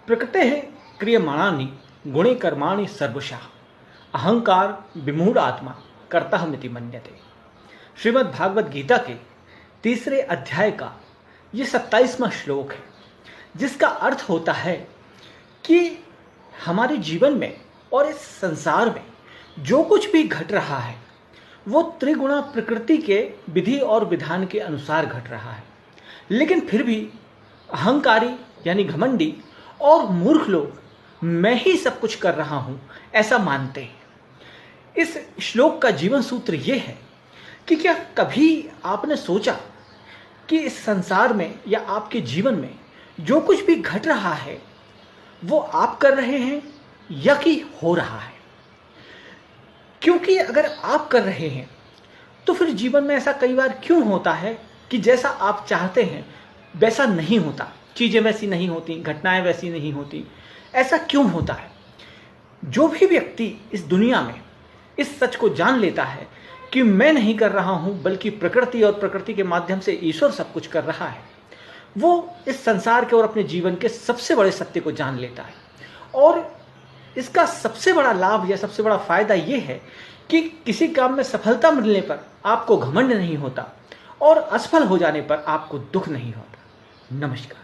प्रकृतेः क्रियमाणानि गुणे कर्माणि सर्वशः अहंकार विमूढ़ आत्मा कर्ताहमिति मन्यते। श्रीमद् भागवत गीता के तीसरे अध्याय का ये 27वां श्लोक है, जिसका अर्थ होता है कि हमारे जीवन में और इस संसार में जो कुछ भी घट रहा है वो त्रिगुणा प्रकृति के विधि और विधान के अनुसार घट रहा है, लेकिन फिर भी अहंकारी यानी घमंडी और मूर्ख लोग मैं ही सब कुछ कर रहा हूं ऐसा मानते हैं। इस श्लोक का जीवन सूत्र ये है कि क्या कभी आपने सोचा कि इस संसार में या आपके जीवन में जो कुछ भी घट रहा है वो आप कर रहे हैं या कि हो रहा है? क्योंकि अगर आप कर रहे हैं तो फिर जीवन में ऐसा कई बार क्यों होता है कि जैसा आप चाहते हैं वैसा नहीं होता, चीज़ें वैसी नहीं होती, घटनाएं वैसी नहीं होती? ऐसा क्यों होता है? जो भी व्यक्ति इस दुनिया में इस सच को जान लेता है कि मैं नहीं कर रहा हूं बल्कि प्रकृति और प्रकृति के माध्यम से ईश्वर सब कुछ कर रहा है, वो इस संसार के और अपने जीवन के सबसे बड़े सत्य को जान लेता है। और इसका सबसे बड़ा लाभ या सबसे बड़ा फायदा ये है कि किसी काम में सफलता मिलने पर आपको घमंड नहीं होता और असफल हो जाने पर आपको दुख नहीं होता। नमस्कार।